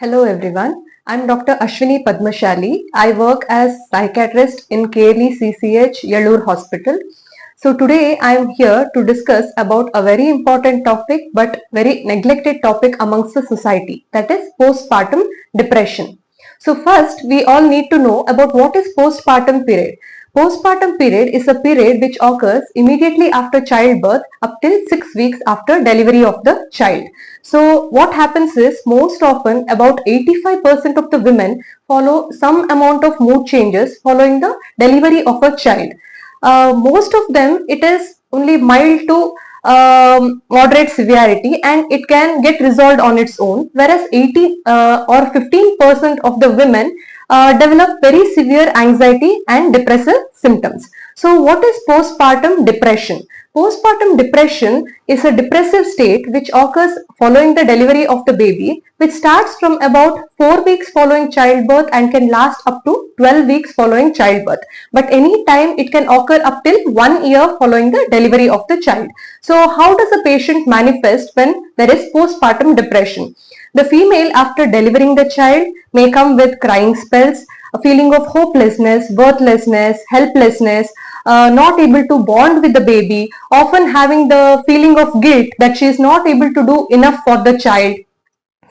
Hello everyone, I'm Dr. Ashwini Padmashali. I work as psychiatrist in KLE CCH Yellur Hospital. So today I am here to discuss about a very important topic but very neglected topic amongst the society, that is postpartum depression. So first we all need to know about what is postpartum period. Postpartum period is a period which occurs immediately after childbirth up till 6 weeks after delivery of the child. So what happens is most often about 85% of the women follow some amount of mood changes following the delivery of a child. Most of them it is only mild to moderate severity and it can get resolved on its own, whereas 80 or 15% of the women develop very severe anxiety and depressive symptoms. So what is postpartum depression? Postpartum depression is a depressive state which occurs following the delivery of the baby, which starts from about 4 weeks following childbirth and can last up to 12 weeks following childbirth. But any time it can occur up till 1 year following the delivery of the child. So how does a patient manifest when there is postpartum depression? The female after delivering the child may come with crying spells, a feeling of hopelessness, worthlessness, helplessness, not able to bond with the baby, often having the feeling of guilt that she is not able to do enough for the child.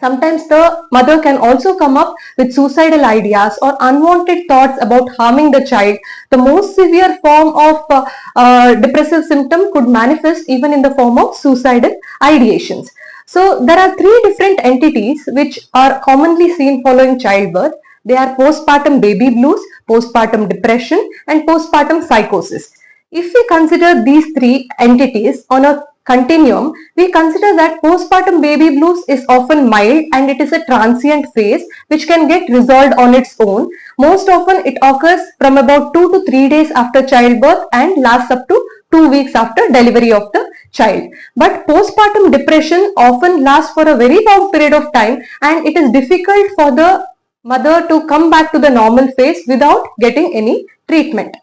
Sometimes the mother can also come up with suicidal ideas or unwanted thoughts about harming the child. The most severe form of depressive symptom could manifest even in the form of suicidal ideations. So there are three different entities which are commonly seen following childbirth. They are postpartum baby blues, postpartum depression, and postpartum psychosis. If we consider these three entities on a continuum, we consider that postpartum baby blues is often mild and it is a transient phase which can get resolved on its own. Most often it occurs from about 2 to 3 days after childbirth and lasts up to 2 weeks after delivery of the child. But postpartum depression often lasts for a very long period of time and it is difficult for the mother to come back to the normal phase without getting any treatment.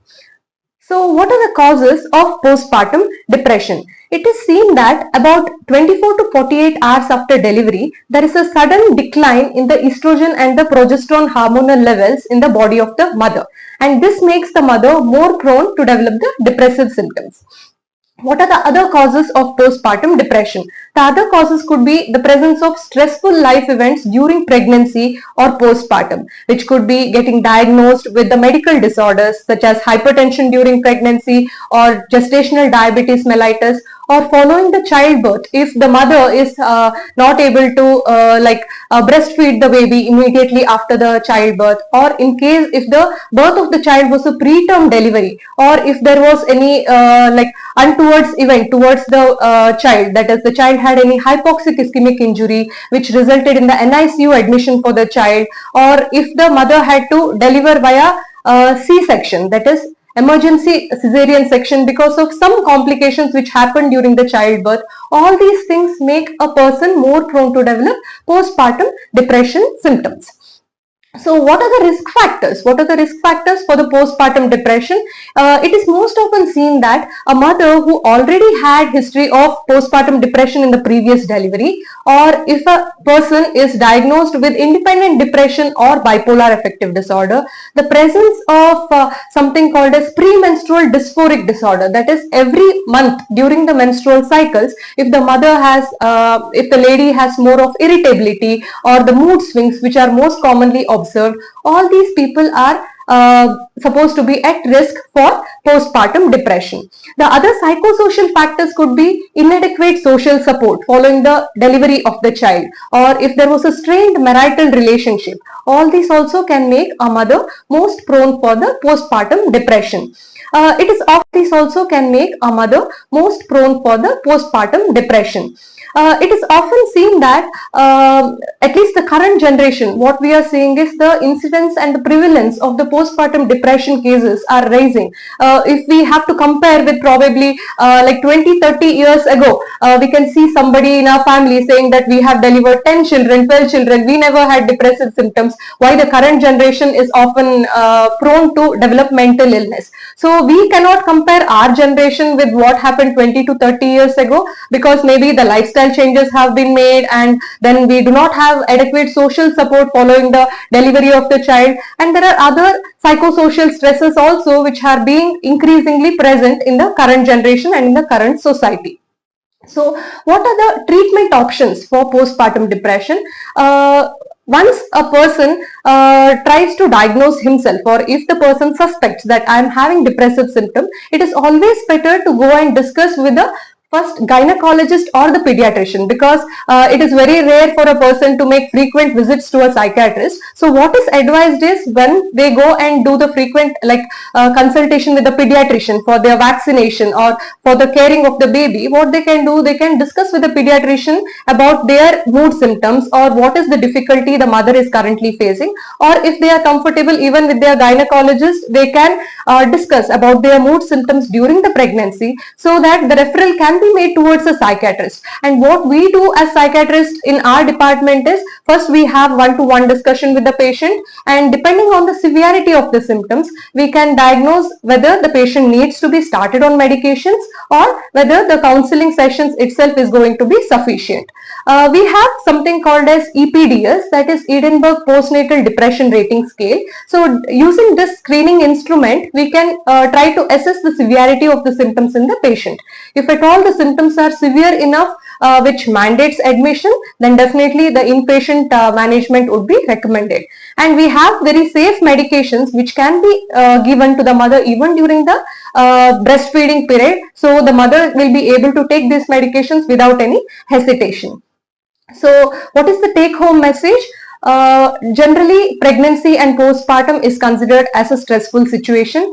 So what are the causes of postpartum depression? It is seen that about 24 to 48 hours after delivery, there is a sudden decline in the estrogen and the progesterone hormonal levels in the body of the mother. And this makes the mother more prone to develop the depressive symptoms. What are the other causes of postpartum depression? The other causes could be the presence of stressful life events during pregnancy or postpartum, which could be getting diagnosed with the medical disorders such as hypertension during pregnancy or gestational diabetes mellitus, or following the childbirth if the mother is not able to breastfeed the baby immediately after the childbirth, or in case if the birth of the child was a preterm delivery, or if there was any untowards event towards the child, that is the child had any hypoxic ischemic injury which resulted in the NICU admission for the child, or if the mother had to deliver via C-section, that is emergency cesarean section, because of some complications which happened during the childbirth. All these things make a person more prone to develop postpartum depression symptoms. So what are the risk factors? What are the risk factors for the postpartum depression? It is most often seen that a mother who already had history of postpartum depression in the previous delivery, or if a person is diagnosed with independent depression or bipolar affective disorder, the presence of something called as premenstrual dysphoric disorder, that is every month during the menstrual cycles, if the mother has, if the lady has more of irritability or the mood swings which are most commonly observed, all these people are supposed to be at risk for postpartum depression. The other psychosocial factors could be inadequate social support following the delivery of the child, or if there was a strained marital relationship. All these also can make a mother most prone for the postpartum depression. These also can make a mother most prone for the postpartum depression. It is often seen that at least the current generation, what we are seeing is the incidence and the prevalence of the postpartum depression cases are rising. If we have to compare with probably like 20-30 years ago, we can see somebody in our family saying that we have delivered 10 children, 12 children, we never had depressive symptoms, why the current generation is often prone to develop mental illness. So So we cannot compare our generation with what happened 20 to 30 years ago, because maybe the lifestyle changes have been made, and then we do not have adequate social support following the delivery of the child, and there are other psychosocial stresses also which are being increasingly present in the current generation and in the current society. So what are the treatment options for postpartum depression? Once a person tries to diagnose himself, or if the person suspects that I am having depressive symptom, it is always better to go and discuss with the first gynecologist or the pediatrician, because it is very rare for a person to make frequent visits to a psychiatrist. So what is advised is, when they go and do the frequent consultation with the pediatrician for their vaccination or for the caring of the baby, what they can do, they can discuss with the pediatrician about their mood symptoms, or what is the difficulty the mother is currently facing, or if they are comfortable even with their gynecologist, they can discuss about their mood symptoms during the pregnancy, so that the referral can be made towards a psychiatrist. And what we do as psychiatrists in our department is, first we have one-to-one discussion with the patient, and depending on the severity of the symptoms, we can diagnose whether the patient needs to be started on medications, or whether the counseling sessions itself is going to be sufficient. We have something called as EPDS, that is Edinburgh Postnatal Depression Rating Scale. So using this screening instrument, we can try to assess the severity of the symptoms in the patient. If at all the symptoms are severe enough which mandates admission, then definitely the inpatient management would be recommended. And we have very safe medications which can be given to the mother even during the breastfeeding period. So the mother will be able to take these medications without any hesitation. So what is the take-home message? Generally, pregnancy and postpartum is considered as a stressful situation.